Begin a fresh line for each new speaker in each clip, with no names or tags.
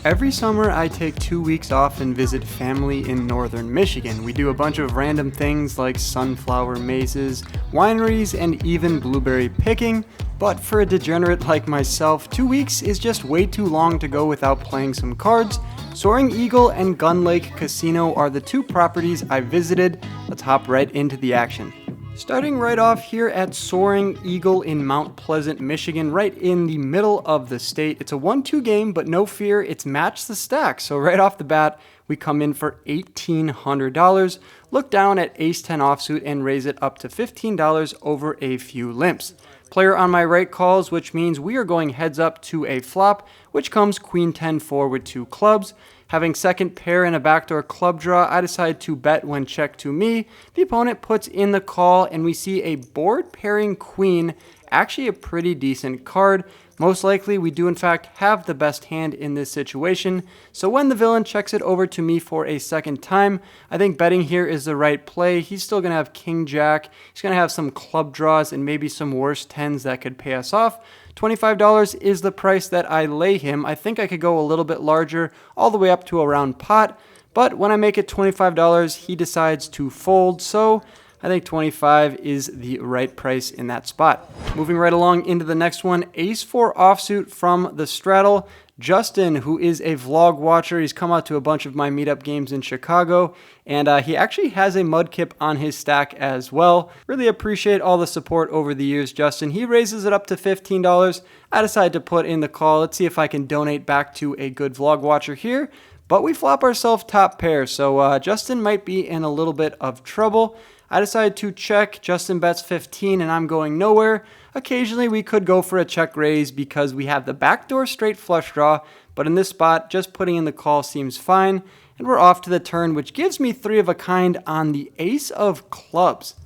Every summer, I take 2 weeks off and visit family in northern Michigan. We do a bunch of random things like sunflower mazes, wineries, and even blueberry picking. But for a degenerate like myself, 2 weeks is just way too long to go without playing some cards. Soaring Eagle and Gun Lake Casino are the two properties I visited. Let's hop right into the action. Starting right off here at Soaring Eagle in Mount Pleasant, Michigan, right in the middle of the state. It's a 1-2 game, but no fear, it's match the stack. So right off the bat, we come in for $1,800, look down at ace-10 offsuit and raise it up to $15 over a few limps. Player on my right calls, which means we are going heads up to a flop, which comes queen-10 forward 2 clubs. Having second pair and a backdoor club draw, I decide to bet when check to me. The opponent puts in the call, and we see a board pairing queen, actually a pretty decent card. Most likely, we do in fact have the best hand in this situation. So when the villain checks it over to me for a second time, I think betting here is the right play. He's still going to have king-jack. He's going to have some club draws and maybe some worse tens that could pay us off. $25 is the price that I lay him. I think I could go a little bit larger, all the way up to around pot. But when I make it $25, he decides to fold. So I think 25 is the right price in that spot. Moving right along into the next one, ace-4 offsuit from the straddle. Justin, who is a vlog watcher, he's come out to a bunch of my meetup games in Chicago, and he actually has a mudkip on his stack as well. Really appreciate all the support over the years, Justin. He raises it up to $15. I decide to put in the call. Let's see if I can donate back to a good vlog watcher here. But we flop ourselves top pair, so Justin might be in a little bit of trouble. I decide to check. Justin bets 15 and I'm going nowhere. Occasionally we could go for a check raise because we have the backdoor straight flush draw, but in this spot, just putting in the call seems fine. And we're off to the turn, which gives me 3 of a kind on the ace of clubs.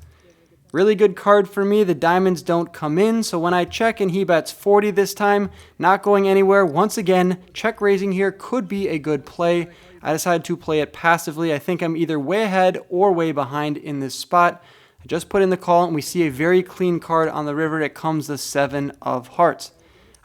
Really good card for me. The diamonds don't come in, so when I check and he bets 40 this time, not going anywhere. Once again, check raising here could be a good play. I decided to play it passively. I think I'm either way ahead or way behind in this spot. I just put in the call and we see a very clean card on the river. It comes the 7 of hearts.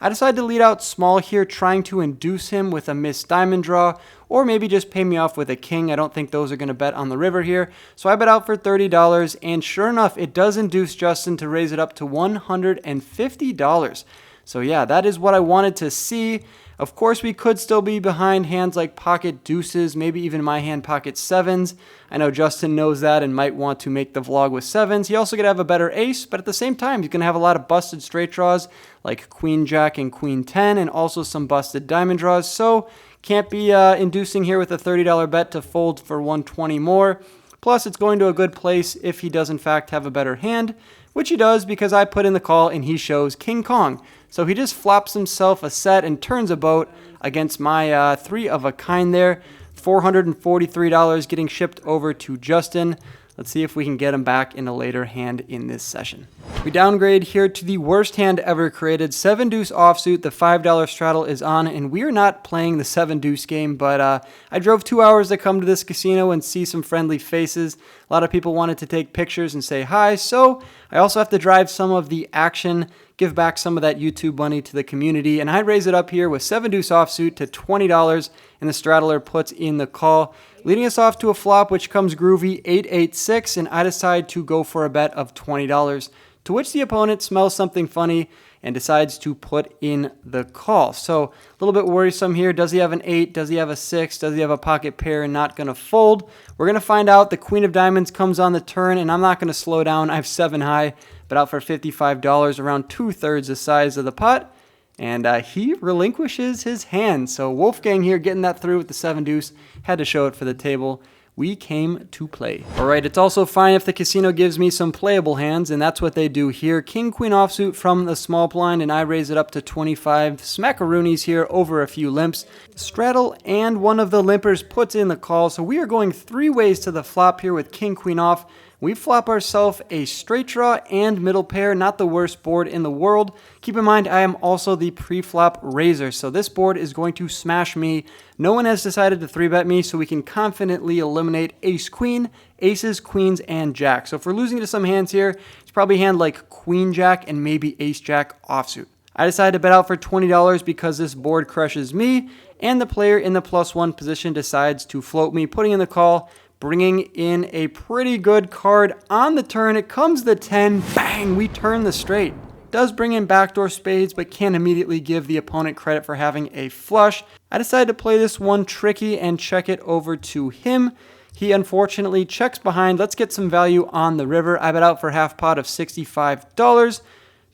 I decided to lead out small here, trying to induce him with a missed diamond draw, or maybe just pay me off with a king. I don't think those are going to bet on the river here. So I bet out for $30, and sure enough, it does induce Justin to raise it up to $150. So yeah, that is what I wanted to see. Of course, we could still be behind hands like pocket deuces, maybe even my hand pocket sevens. I know Justin knows that and might want to make the vlog with sevens. He also could have a better ace, but at the same time, he's going to have a lot of busted straight draws like queen jack and queen 10, and also some busted diamond draws. So can't be inducing here with a $30 bet to fold for 120 more. Plus, it's going to a good place if he does in fact have a better hand, which he does because I put in the call and he shows King Kong. So he just flops himself a set and turns a boat against my 3 of a kind there. $443 getting shipped over to Justin. Let's see if we can get him back in a later hand in this session. We downgrade here to the worst hand ever created. 7 deuce offsuit, the $5 straddle is on, and we are not playing the 7 deuce game, but I drove 2 hours to come to this casino and see some friendly faces. A lot of people wanted to take pictures and say hi, so I also have to drive some of the action, give back some of that YouTube money to the community, and I raise it up here with 7 deuce offsuit to $20, and the straddler puts in the call, leading us off to a flop which comes groovy 8-8-6, and I decide to go for a bet of $20, to which the opponent smells something funny and decides to put in the call. So a little bit worrisome here. Does he have an 8? Does he have a 6? Does he have a pocket pair and not going to fold? We're going to find out. The queen of diamonds comes on the turn, and I'm not going to slow down. I have 7 high, but out for $55, around 2/3 the size of the pot. And he relinquishes his hand. So Wolfgang here getting that through with the 7 deuce. Had to show it for the table. We came to play. All right, it's also fine if the casino gives me some playable hands, and that's what they do here. King, queen offsuit from the small blind, and I raise it up to 25. Smackaroonies here over a few limps. Straddle, and one of the limpers puts in the call. So we are going 3 ways to the flop here with king, queen off. We flop ourselves a straight draw and middle pair, not the worst board in the world. Keep in mind, I am also the pre-flop raiser, so this board is going to smash me. No one has decided to 3-bet me, so we can confidently eliminate ace-queen, aces, queens, and jack. So if we're losing to some hands here, it's probably a hand like queen-jack and maybe ace-jack offsuit. I decided to bet out for $20 because this board crushes me, and the player in the +1 position decides to float me, putting in the call, bringing in a pretty good card on the turn. It comes the 10, bang, we turn the straight. Does bring in backdoor spades, but can't immediately give the opponent credit for having a flush. I decided to play this one tricky and check it over to him. He unfortunately checks behind. Let's get some value on the river. I bet out for half pot of $65,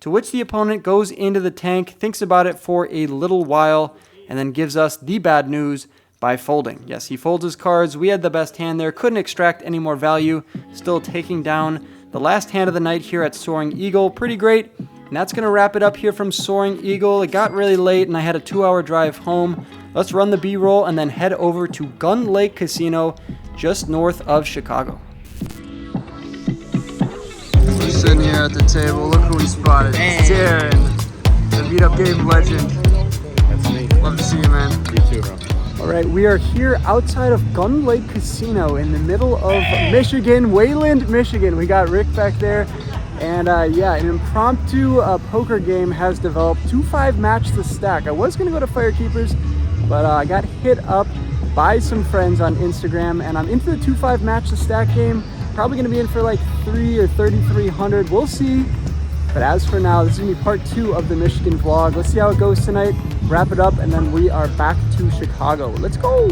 to which the opponent goes into the tank, thinks about it for a little while, and then gives us the bad news by folding. Yes, he folds his cards. We had the best hand there. Couldn't extract any more value. Still taking down the last hand of the night here at Soaring Eagle. Pretty great. And that's going to wrap it up here from Soaring Eagle. It got really late and I had a 2-hour drive home. Let's run the B-roll and then head over to Gun Lake Casino just north of Chicago. We're sitting here at the table. Look who we spotted. It's Darren, the beat-up game legend.
That's me.
Love to see you, man.
You too, bro.
All right, we are here outside of Gun Lake Casino in the middle of Michigan, Wayland, Michigan. We got Rick back there. And yeah, an impromptu poker game has developed. 2-5 match the stack. I was going to go to Firekeepers, but I got hit up by some friends on Instagram, and I'm into the 2-5 match the stack game. Probably going to be in for like 3 or 3,300. We'll see. But as for now, this is going to be part 2 of the Michigan vlog. Let's see how it goes tonight, wrap it up, and then we are back to Chicago. Let's go!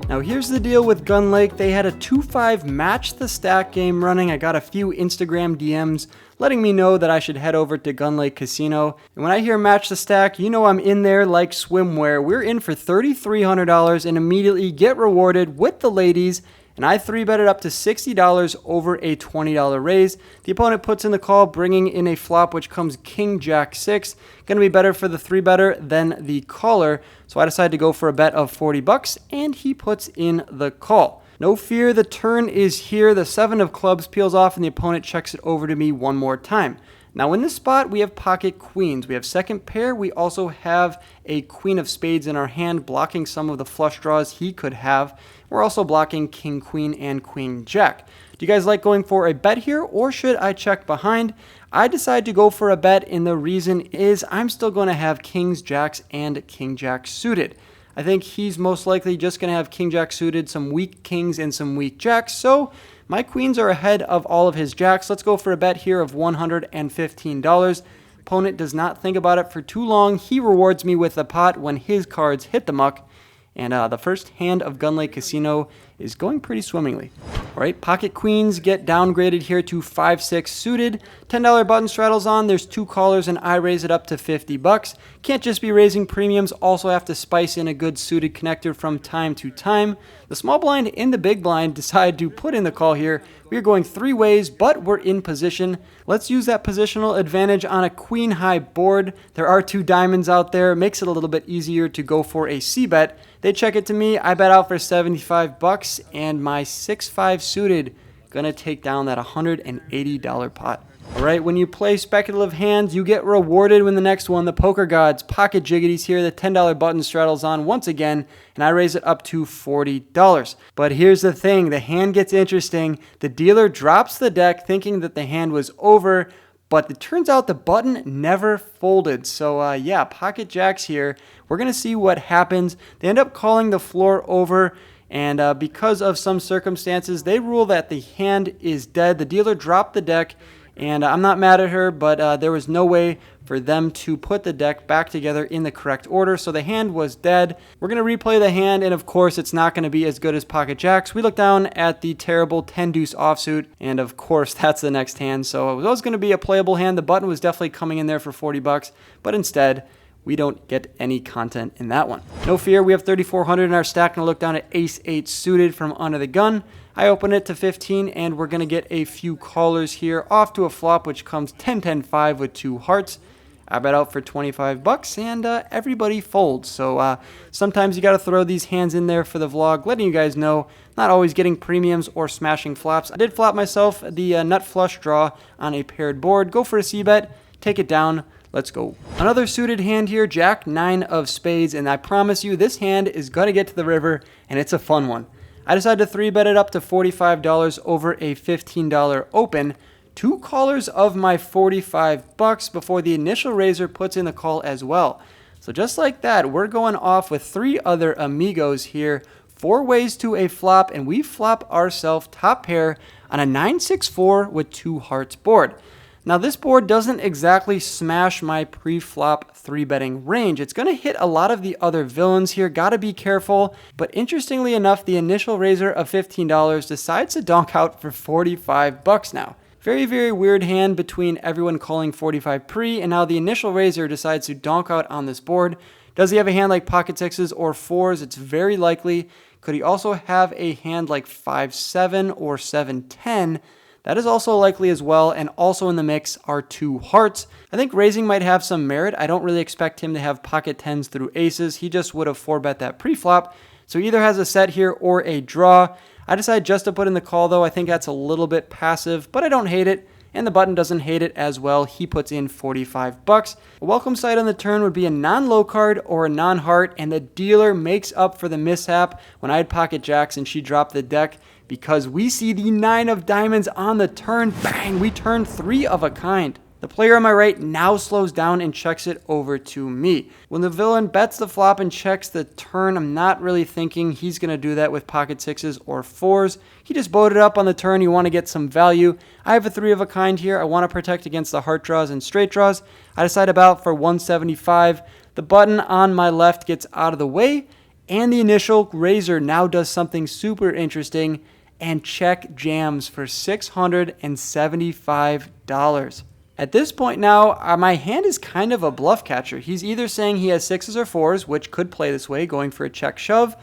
Now here's the deal with Gun Lake. They had a 2-5 match the stack game running. I got a few Instagram DMs letting me know that I should head over to Gun Lake Casino. And when I hear match the stack, you know I'm in there like swimwear. We're in for $3,300 and immediately get rewarded with the ladies. And I 3-betted up to $60 over a $20 raise. The opponent puts in the call, bringing in a flop, which comes King Jack 6. Going to be better for the 3-better than the caller. So I decided to go for a bet of $40, and he puts in the call. No fear, the turn is here. The 7 of clubs peels off, and the opponent checks it over to me one more time. Now in this spot, we have pocket queens. We have second pair. We also have a queen of spades in our hand, blocking some of the flush draws he could have. We're also blocking king, queen, and queen, jack. Do you guys like going for a bet here, or should I check behind? I decided to go for a bet, and the reason is I'm still going to have kings, jacks, and king, jack suited. I think he's most likely just going to have king, jack suited, some weak kings, and some weak jacks. So my queens are ahead of all of his jacks. Let's go for a bet here of $115. Opponent does not think about it for too long. He rewards me with the pot when his cards hit the muck. And the first hand of Gun Lake Casino is going pretty swimmingly. All right, pocket queens get downgraded here to 5-6 suited. $10 button straddles on. There's 2 callers, and I raise it up to $50. Can't just be raising premiums. Also have to spice in a good suited connector from time to time. The small blind and the big blind decide to put in the call here. We are going 3 ways, but we're in position. Let's use that positional advantage on a queen high board. There are 2 diamonds out there. It makes it a little bit easier to go for a C-bet. They check it to me. I bet out for $75, and my 6-5 suited gonna take down that $180 pot. All right, when you play speculative hands, you get rewarded when the next one, the poker gods, pocket jiggities here. The $10 button straddles on once again, and I raise it up to $40. But here's the thing, the hand gets interesting. The dealer drops the deck thinking that the hand was over, but it turns out the button never folded. So yeah, pocket jacks here. We're gonna see what happens. They end up calling the floor over, and because of some circumstances, they rule that the hand is dead. The dealer dropped the deck, and I'm not mad at her, but there was no way for them to put the deck back together in the correct order, so the hand was dead. We're going to replay the hand, and of course, it's not going to be as good as pocket jacks. We look down at the terrible 10-deuce offsuit, and of course, that's the next hand, so it was going to be a playable hand. The button was definitely coming in there for $40, but instead, we don't get any content in that one. No fear, we have 3,400 in our stack, and I look down at ace-8 suited from under the gun. I open it to 15, and we're going to get a few callers here off to a flop, which comes 10-10-5 with 2 hearts. I bet out for $25, and everybody folds. So sometimes you got to throw these hands in there for the vlog, letting you guys know, not always getting premiums or smashing flops. I did flop myself the nut flush draw on a paired board. Go for a C-bet, take it down. Let's go. Another suited hand here, Jack 9 of spades, and I promise you this hand is going to get to the river, and it's a fun one. I decided to 3-bet it up to $45 over a $15 open. 2 callers of my 45 bucks before the initial raiser puts in the call as well. So just like that, we're going off with 3 other amigos here, 4 ways to a flop, and we flop ourselves top pair on a 9-6-4 with 2 hearts board. Now this board doesn't exactly smash my pre-flop 3-betting range. It's going to hit a lot of the other villains here, gotta be careful. But interestingly enough, the initial raiser of $15 decides to donk out for 45 bucks now. Very, very weird hand between everyone calling 45 pre, and now the initial raiser decides to donk out on this board. Does he have a hand like pocket sixes or fours? It's very likely. Could he also have a hand like 5-7 or 7-10? That is also likely as well, and also in the mix are 2 hearts. I think raising might have some merit. I don't really expect him to have pocket 10s through aces. He just would have 4-bet that pre-flop. So he either has a set here or a draw. I decided just to put in the call though. I think that's a little bit passive, but I don't hate it. And the button doesn't hate it as well. He puts in 45 bucks. A welcome sight on the turn would be a non-low card or a non-heart, and the dealer makes up for the mishap when I had pocket jacks and she dropped the deck, because we see the 9 of diamonds on the turn. Bang! We turn 3 of a kind. The player on my right now slows down and checks it over to me. When the villain bets the flop and checks the turn, I'm not really thinking he's going to do that with pocket sixes or fours. He just bowed it up on the turn. You want to get some value. I have a 3 of a kind here. I want to protect against the heart draws and straight draws. I decide about for 175. The button on my left gets out of the way, and the initial raiser now does something super interesting and check jams for $675. At this point now, my hand is kind of a bluff catcher. He's either saying he has sixes or fours, which could play this way, going for a check shove.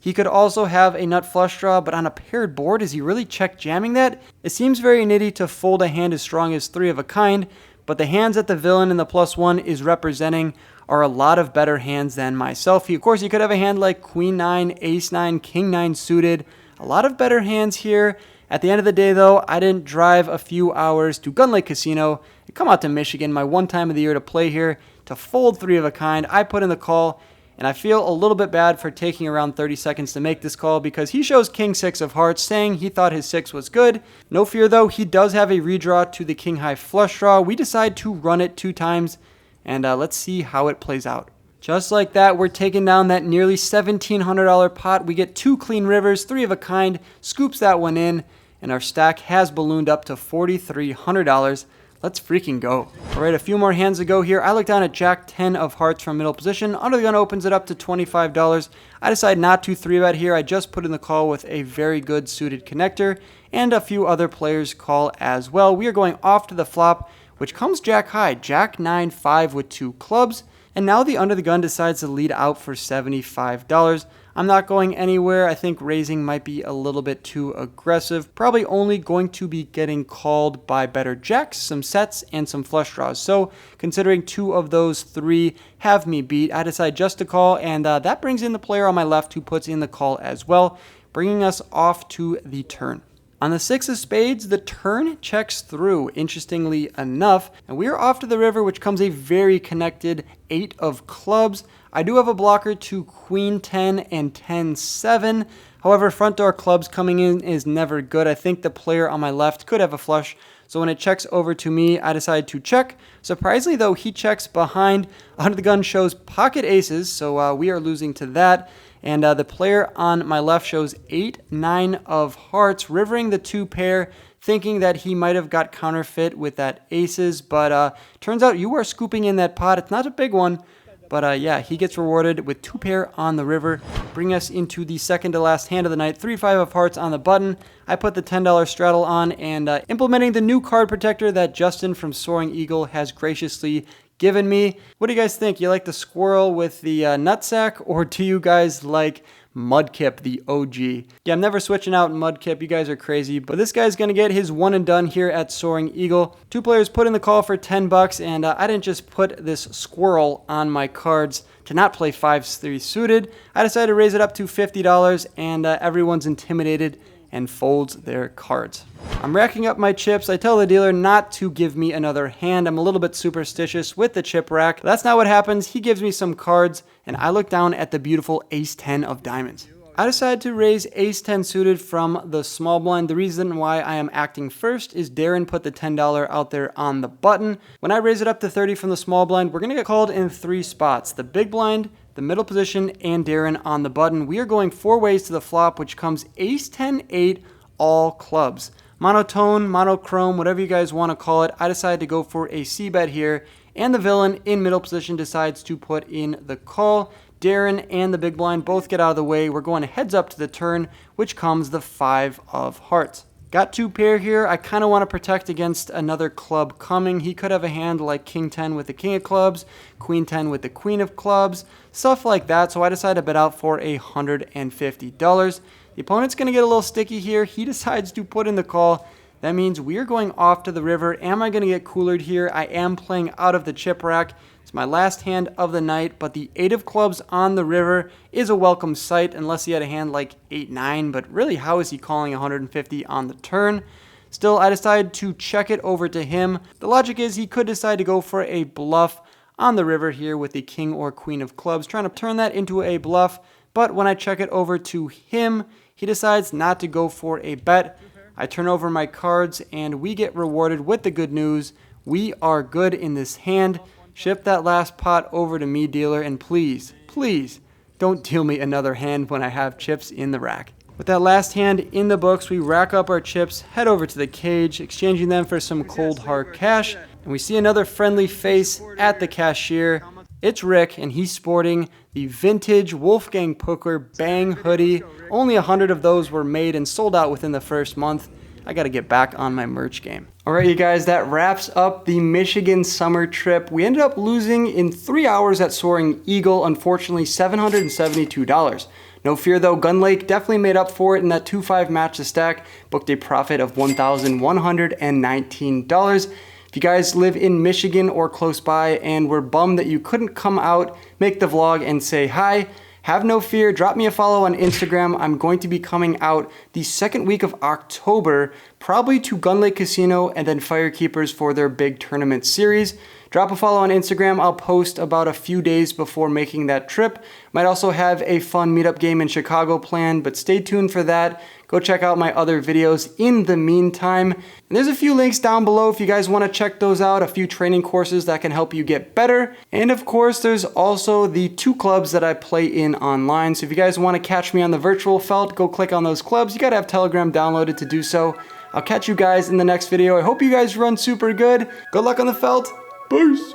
He could also have a nut flush draw, but on a paired board, is he really check jamming that? It seems very nitty to fold a hand as strong as 3 of a kind, but the hands that the villain in the +1 is representing are a lot of better hands than myself. Of course, he could have a hand like Queen 9, Ace 9, King 9 suited. A lot of better hands here. At the end of the day, though, I didn't drive a few hours to Gun Lake Casino and come out to Michigan, my one time of the year to play here, to fold 3 of a kind. I put in the call, and I feel a little bit bad for taking around 30 seconds to make this call because he shows King 6 of hearts, saying he thought his 6 was good. No fear, though, he does have a redraw to the King High flush draw. We decide to run it 2 times, and let's see how it plays out. Just like that, we're taking down that nearly $1,700 pot. We get 2 clean rivers, 3 of a kind, scoops that one in, and our stack has ballooned up to $4,300. Let's freaking go. All right, a few more hands to go here. I look down at Jack 10 of hearts from middle position. Under the gun opens it up to $25. I decide not to 3-bet here. I just put in the call with a very good suited connector, and a few other players call as well. We are going off to the flop, which comes Jack high, Jack 9-5 with 2 clubs. And now the under the gun decides to lead out for $75. I'm not going anywhere. I think raising might be a little bit too aggressive. Probably only going to be getting called by better jacks, some sets, and some flush draws. So considering 2 of those 3 have me beat, I decide just to call, and that brings in the player on my left who puts in the call as well, bringing us off to the turn. On the 6 of spades, the turn checks through, interestingly enough, and we are off to the river, which comes a very connected 8 of clubs. I do have a blocker to Queen 10 and 10-7. However, front door clubs coming in is never good. I think the player on my left could have a flush, so when it checks over to me, I decide to check. Surprisingly, though, he checks behind. Under the gun shows pocket aces, so we are losing to that. And the player on my left shows 8-9 of hearts, rivering the 2 pair, thinking that he might have got counterfeit with that aces. But turns out you are scooping in that pot. It's not a big one, but yeah, he gets rewarded with 2 pair on the river, bringing us into the second to last hand of the night. 3-5 of hearts on the button. I put the $10 straddle on, and implementing the new card protector that Justin from Soaring Eagle has graciously given me. What do you guys think? You like the squirrel with the nutsack, or do you guys like Mudkip, the OG? Yeah, I'm never switching out Mudkip. You guys are crazy, but this guy's gonna get his one and done here at Soaring Eagle. 2 players put in the call for 10 bucks, and I didn't just put this squirrel on my cards to not play 5-3 suited. I decided to raise it up to $50, and everyone's intimidated and folds their cards. I'm racking up my chips. I tell the dealer not to give me another hand. I'm a little bit superstitious with the chip rack. That's not what happens. He gives me some cards, and I look down at the beautiful Ace 10 of diamonds. I decided to raise ace-10 suited from the small blind. The reason why I am acting first is Darren put the $10 out there on the button. When I raise it up to 30 from the small blind, we're going to get called in 3 spots. The big blind, the middle position, and Darren on the button. We are going 4 ways to the flop, which comes ace-10-8, all clubs. Monotone, monochrome, whatever you guys want to call it. I decided to go for a C-bet here, and the villain in middle position decides to put in the call. Darren and the big blind both get out of the way. We're going heads up to the turn, which comes the 5 of hearts. Got 2 pair here. I kind of want to protect against another club coming. He could have a hand like king 10 with the king of clubs, queen 10 with the queen of clubs, stuff like that. So I decided to bet out for $150. The opponent's going to get a little sticky here. He decides to put in the call. That means we are going off to the river. Am I going to get coolered here? I am playing out of the chip rack. It's my last hand of the night, but the 8 of clubs on the river is a welcome sight unless he had a hand like 8-9, but really how is he calling 150 on the turn? Still, I decided to check it over to him. The logic is he could decide to go for a bluff on the river here with the king or queen of clubs, trying to turn that into a bluff, but when I check it over to him, he decides not to go for a bet. I turn over my cards and we get rewarded with the good news. We are good in this hand. Ship that last pot over to me, dealer, and please, please don't deal me another hand when I have chips in the rack. With that last hand in the books, we rack up our chips, head over to the cage, exchanging them for some cold hard cash, and we see another friendly face at the cashier. It's Rick, and he's sporting the vintage Wolfgang Poker Bang hoodie. Only 100 of those were made and sold out within the first month. I gotta get back on my merch game. Alright, you guys, that wraps up the Michigan summer trip. We ended up losing in 3 hours at Soaring Eagle, unfortunately $772. No fear though, Gun Lake definitely made up for it in that 2-5 match to stack, booked a profit of $1,119. If you guys live in Michigan or close by and were bummed that you couldn't come out, make the vlog and say hi, have no fear, drop me a follow on Instagram. I'm going to be coming out the second week of October, probably to Gun Lake Casino and then Firekeepers for their big tournament series. Drop a follow on Instagram. I'll post about a few days before making that trip. Might also have a fun meetup game in Chicago planned, but stay tuned for that. Go check out my other videos in the meantime. And there's a few links down below if you guys want to check those out, a few training courses that can help you get better. And of course, there's also the 2 clubs that I play in online. So if you guys want to catch me on the virtual felt, go click on those clubs. You got to have Telegram downloaded to do so. I'll catch you guys in the next video. I hope you guys run super good. Good luck on the felt. Peace.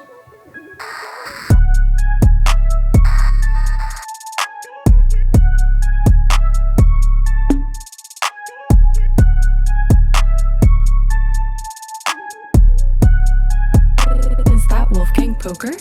Is that Wolfgang Poker?